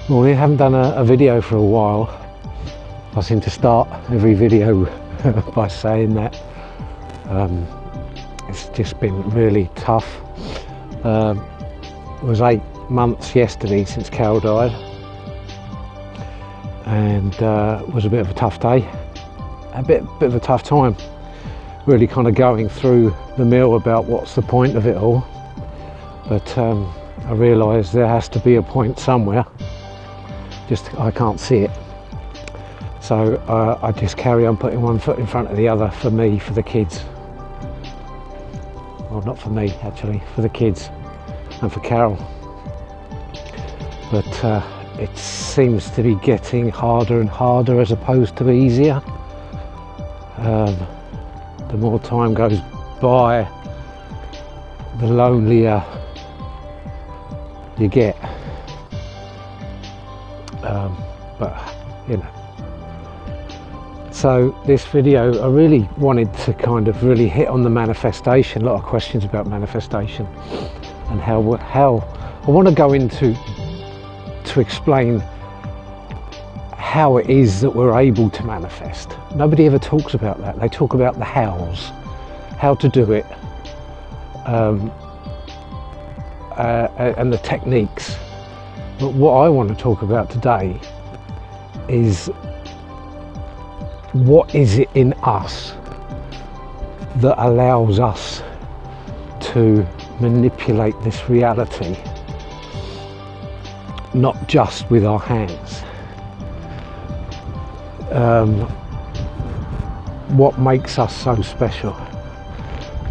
Well, we haven't done a video for a while. I seem to start every video by saying that. It's just been really tough. It was 8 months yesterday since Carol died, and it was a bit of a tough day, a bit of a tough time, really kind of going through the mill about what's the point of it all. But I realised there has to be a point somewhere, just I can't see it. So I just carry on putting one foot in front of the other for me, for the kids. Well, not for me actually, for the kids and for Carol. But it seems to be getting harder and harder as opposed to easier. The more time goes by, the lonelier you get. But you know. So this video, I really wanted to kind of really hit on the manifestation. A lot of questions about manifestation and how I want to go into to explain how it is that we're able to manifest. Nobody ever talks about that. They talk about the hows, how to do it, and the techniques. But what I want to talk about today is what is it in us that allows us to manipulate this reality, not just with our hands. What makes us so special?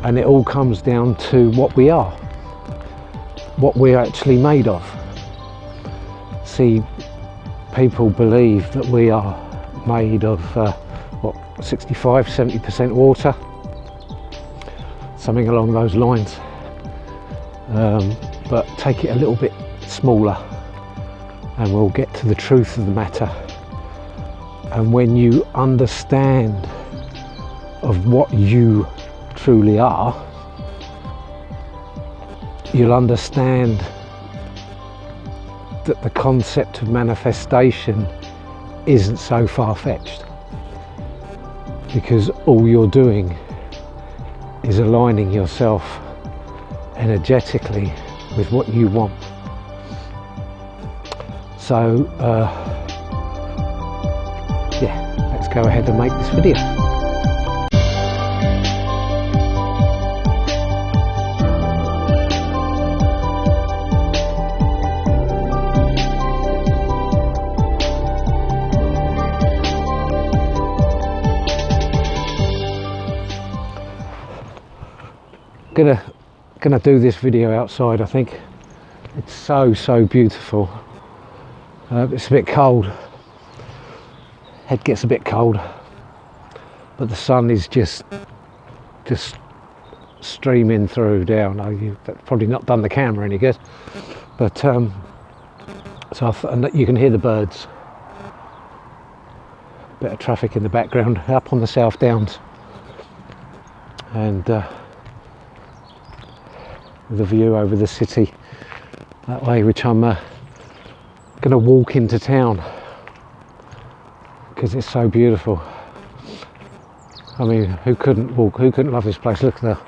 And it all comes down to what we are, what we're actually made of. See, people believe that we are made of 65-70% water, something along those lines. But take it a little bit smaller and we'll get to the truth of the matter. And when you understand of what you truly are, you'll understand that the concept of manifestation isn't so far-fetched, because all you're doing is aligning yourself energetically with what you want. So yeah, let's go ahead and make this video. Gonna do this video outside. I think it's so beautiful. It's a bit cold, head gets a bit cold, but the sun is just streaming through down. That's probably not done the camera any good, but so and you can hear the birds, bit of traffic in the background up on the South Downs, and with a view over the city that way, which I'm going to walk into town because it's so beautiful. I mean, who couldn't love this place? Look at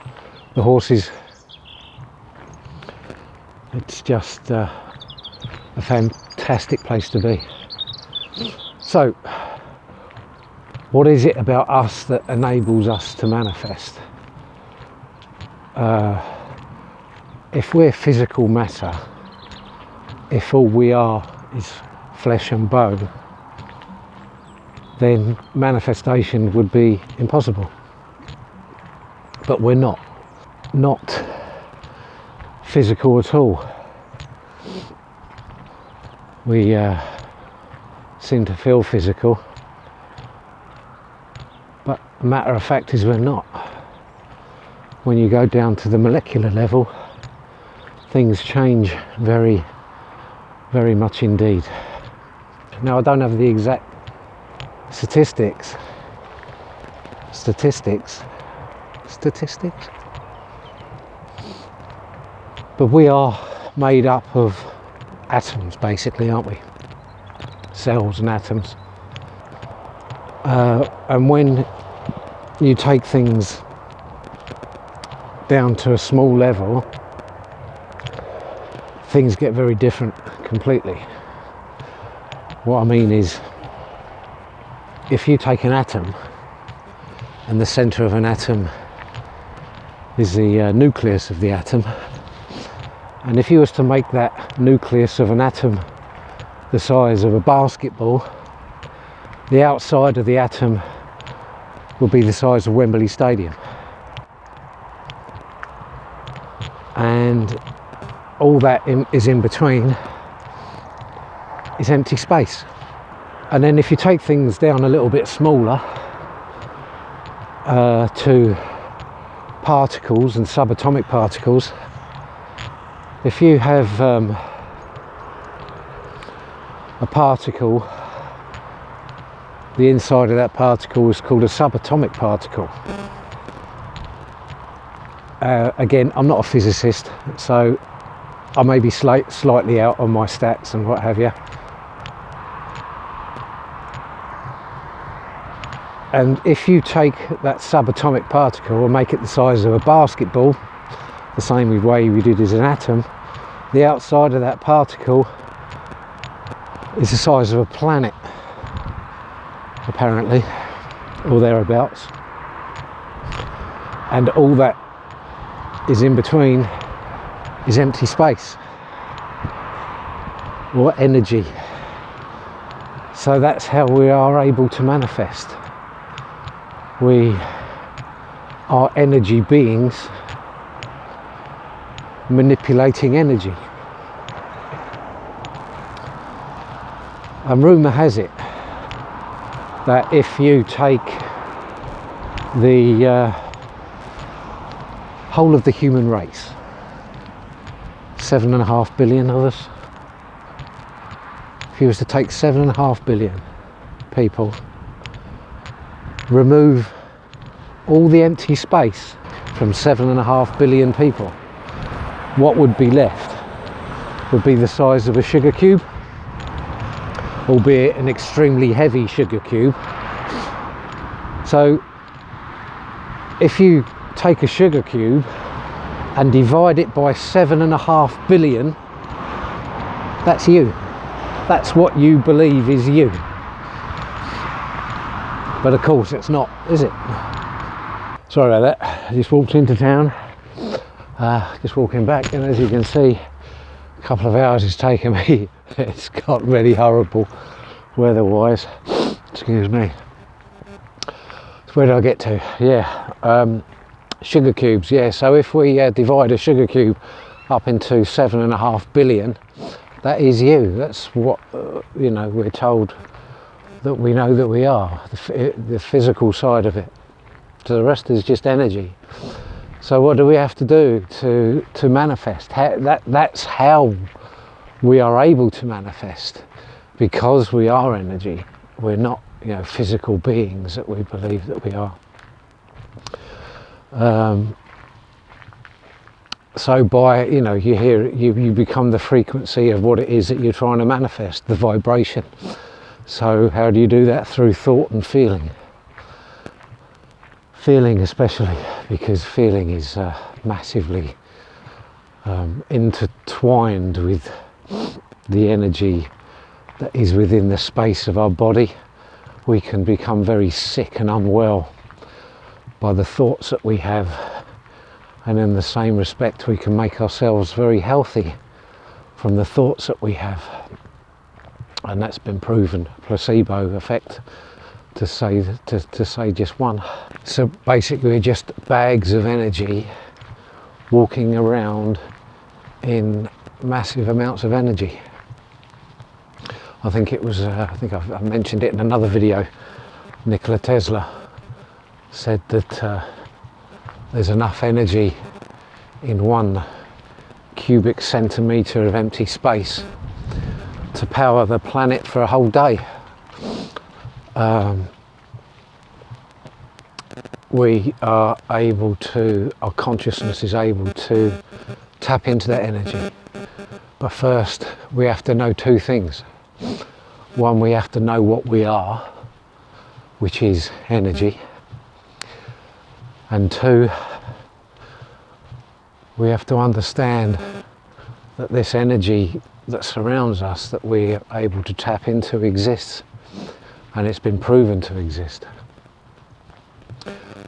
the horses. It's just a fantastic place to be. So what is it about us that enables us to manifest? If we're physical matter, if all we are is flesh and bone, then manifestation would be impossible. But we're not physical at all. We seem to feel physical, but the matter of fact is we're not. When you go down to the molecular level, things change very much indeed. Now, I don't have the exact statistics, but we are made up of atoms basically, aren't we? cells and atoms. And when you take things down to a small level, things get very different completely. What I mean is, if you take an atom, and the centre of an atom is the nucleus of the atom, and if you was to make that nucleus of an atom the size of a basketball, the outside of the atom will be the size of Wembley Stadium. And all that is in between is empty space. And then if you take things down a little bit smaller to particles and subatomic particles, if you have a particle, the inside of that particle is called a subatomic particle. Again, I'm not a physicist, so I may be slightly out on my stats and what have you. And if you take that subatomic particle and make it the size of a basketball, the same way we did as an atom, the outside of that particle is the size of a planet, apparently, or thereabouts. And all that is in between is empty space or energy. So that's how we are able to manifest. We are energy beings manipulating energy. And rumour has it that if you take the whole of the human race, 7.5 billion of us, if you was to take 7.5 billion people, remove all the empty space from 7.5 billion people, what would be left would be the size of a sugar cube, albeit an extremely heavy sugar cube. So if you take a sugar cube and divide it by 7.5 billion, that's you. That's what you believe is you. But of course it's not, is it? Sorry about that. I just walked into town, just walking back, and as you can see, a couple of hours it's taken me. It's got really horrible weather-wise. Excuse me. So where did I get to? Yeah, sugar cubes. Yeah, so if we divide a sugar cube up into 7.5 billion, that is you. That's what you know, we're told that we know that we are, the physical side of it. So the rest is just energy. So what do we have to do to manifest? That's how we are able to manifest, because we are energy. We're not, you know, physical beings that we believe that we are. So by, you know, you become the frequency of what it is that you're trying to manifest, the vibration. So how do you do that? Through thought and feeling. Feeling especially, because feeling is massively intertwined with the energy that is within the space of our body. We can become very sick and unwell by the thoughts that we have, and in the same respect we can make ourselves very healthy from the thoughts that we have. And that's been proven, placebo effect, to say just one. So basically we're just bags of energy walking around in massive amounts of energy. I think it was, I think I mentioned it in another video, Nikola Tesla said that there's enough energy in 1 cubic centimetre of empty space to power the planet for a whole day. We are able to, our consciousness is able to tap into that energy. But first we have to know 2 things. one, we have to know what we are, which is energy, and two, we have to understand that this energy that surrounds us, that we're able to tap into, exists, and it's been proven to exist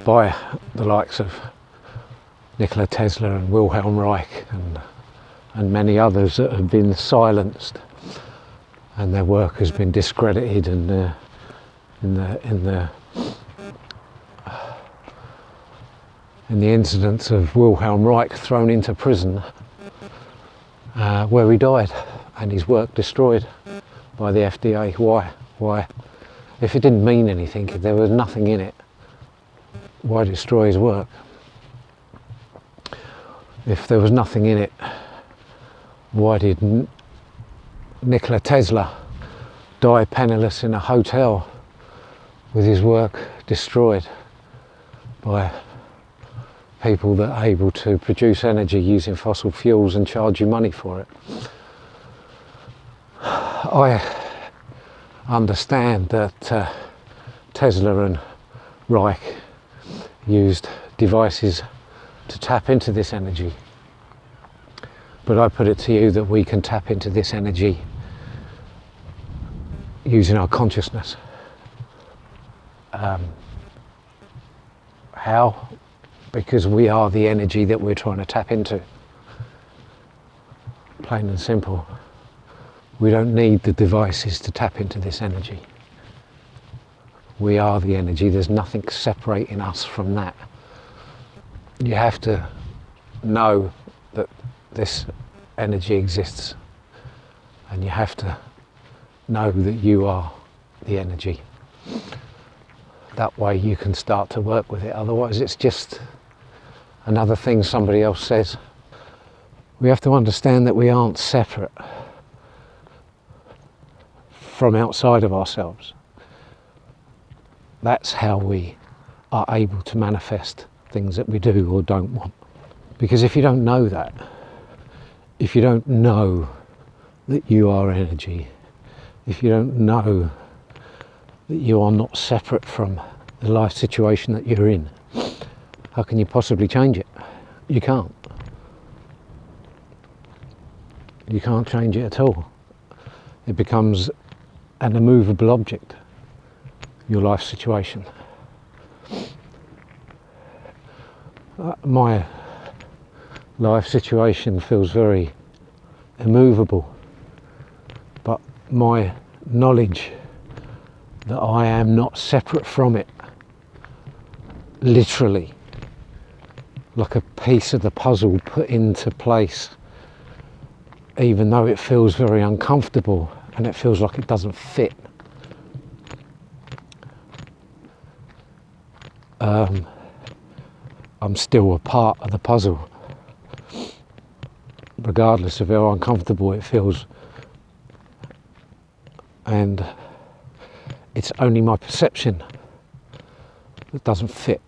by the likes of Nikola Tesla and Wilhelm Reich and many others that have been silenced, and their work has been discredited, and in the incidents of Wilhelm Reich thrown into prison, where he died, and his work destroyed by the FDA. Why? If it didn't mean anything, if there was nothing in it, why destroy his work? If there was nothing in it, why did Nikola Tesla die penniless in a hotel with his work destroyed by people that are able to produce energy using fossil fuels and charge you money for it? I understand that Tesla and Reich used devices to tap into this energy, but I put it to you that we can tap into this energy using our consciousness. How? Because we are the energy that we're trying to tap into. Plain and simple. We don't need the devices to tap into this energy. We are the energy. There's nothing separating us from that. You have to know that this energy exists, and you have to know that you are the energy. That way you can start to work with it. Otherwise it's just another thing somebody else says. We have to understand that we aren't separate from outside of ourselves. That's how we are able to manifest things that we do or don't want. Because if you don't know that, if you don't know that you are energy, if you don't know that you are not separate from the life situation that you're in, how can you possibly change it? You can't. You can't change it at all. It becomes an immovable object, your life situation. My life situation feels very immovable, but my knowledge that I am not separate from it, literally, like a piece of the puzzle put into place, even though it feels very uncomfortable and it feels like it doesn't fit. I'm still a part of the puzzle, regardless of how uncomfortable it feels. And it's only my perception that doesn't fit,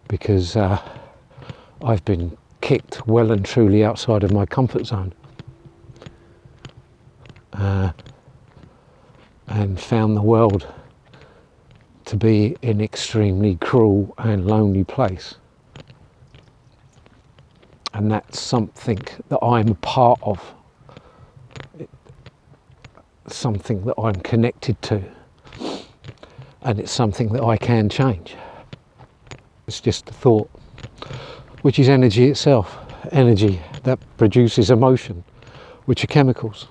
because I've been kicked well and truly outside of my comfort zone, and found the world to be an extremely cruel and lonely place. And that's something that I'm a part of, something that I'm connected to, and it's something that I can change. It's just a thought, which is energy itself, energy that produces emotion, which are chemicals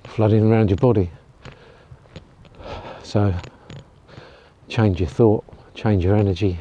flooding around your body. So change your thought, change your energy,